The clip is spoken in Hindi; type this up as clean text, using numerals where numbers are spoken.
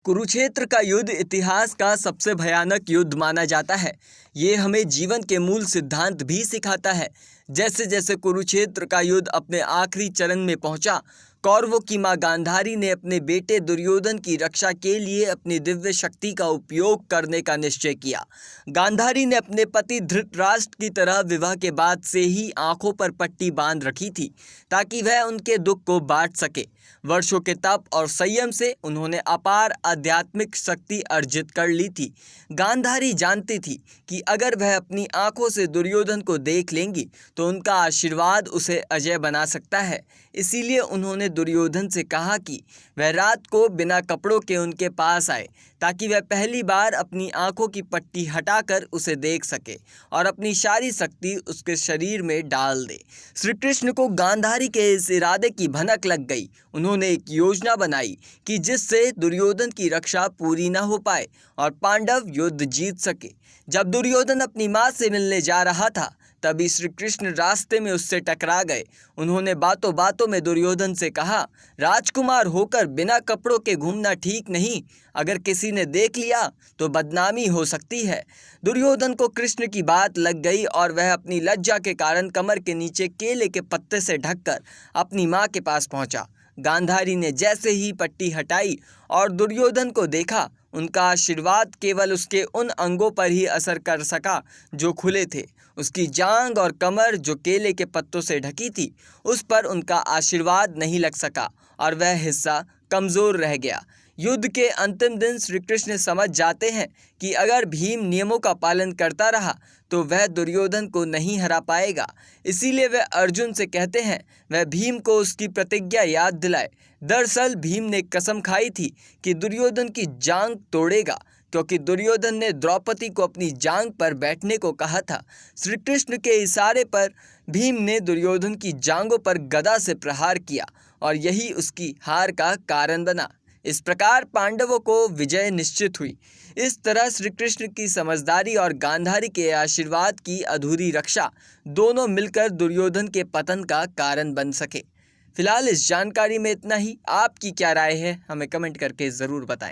कुरुक्षेत्र का युद्ध इतिहास का सबसे भयानक युद्ध माना जाता है। ये हमें जीवन के मूल सिद्धांत भी सिखाता है। जैसे जैसे कुरुक्षेत्र का युद्ध अपने आखिरी चरण में पहुंचा, कौरवों की मां गांधारी ने अपने बेटे दुर्योधन की रक्षा के लिए अपनी दिव्य शक्ति का उपयोग करने का निश्चय किया। गांधारी ने अपने पति धृतराष्ट्र की तरह विवाह के बाद से ही आंखों पर पट्टी बांध रखी थी, ताकि वह उनके दुख को बांट सके। वर्षों के तप और संयम से उन्होंने अपार आध्यात्मिक शक्ति अर्जित कर ली थी। गांधारी जानती थी कि अगर वह अपनी आंखों से दुर्योधन को देख लेंगी तो उनका आशीर्वाद उसे अजय बना सकता है। इसीलिए उन्होंने दुर्योधन से कहा कि वह रात को बिना कपड़ों के उनके पास आए, ताकि वह पहली बार अपनी आंखों की पट्टी हटाकर उसे देख सके और अपनी सारी शक्ति उसके शरीर में डाल दे। श्री कृष्ण को गांधारी के इस इरादे की भनक लग गई। उन्होंने एक योजना बनाई कि जिससे दुर्योधन की रक्षा पूरी न हो पाए और पांडव युद्ध जीत सके। जब दुर्योधन अपनी मां से मिलने जा रहा था, तभी श्री कृष्ण रास्ते में उससे टकरा गए। उन्होंने बातों बातों में दुर्योधन से कहा, राजकुमार होकर बिना कपड़ों के घूमना ठीक नहीं। अगर किसी ने देख लिया तो बदनामी हो सकती है। दुर्योधन को कृष्ण की बात लग गई और वह अपनी लज्जा के कारण कमर के नीचे केले के पत्ते से ढककर अपनी मां के पास पहुंचा। गांधारी ने जैसे ही पट्टी हटाई और दुर्योधन को देखा, उनका आशीर्वाद केवल उसके उन अंगों पर ही असर कर सका जो खुले थे। उसकी जांघ और कमर जो केले के पत्तों से ढकी थी, उस पर उनका आशीर्वाद नहीं लग सका और वह हिस्सा कमज़ोर रह गया। युद्ध के अंतिम दिन श्री कृष्ण समझ जाते हैं कि अगर भीम नियमों का पालन करता रहा तो वह दुर्योधन को नहीं हरा पाएगा। इसीलिए वह अर्जुन से कहते हैं वह भीम को उसकी प्रतिज्ञा याद दिलाए। दरअसल भीम ने कसम खाई थी कि दुर्योधन की जांघ तोड़ेगा, क्योंकि दुर्योधन ने द्रौपदी को अपनी जांघ पर बैठने को कहा था। श्री कृष्ण के इशारे पर भीम ने दुर्योधन की जांघों पर गदा से प्रहार किया और यही उसकी हार का कारण बना। इस प्रकार पांडवों को विजय निश्चित हुई। इस तरह श्री कृष्ण की समझदारी और गांधारी के आशीर्वाद की अधूरी रक्षा दोनों मिलकर दुर्योधन के पतन का कारण बन सके। फिलहाल इस जानकारी में इतना ही। आपकी क्या राय है, हमें कमेंट करके ज़रूर बताएं।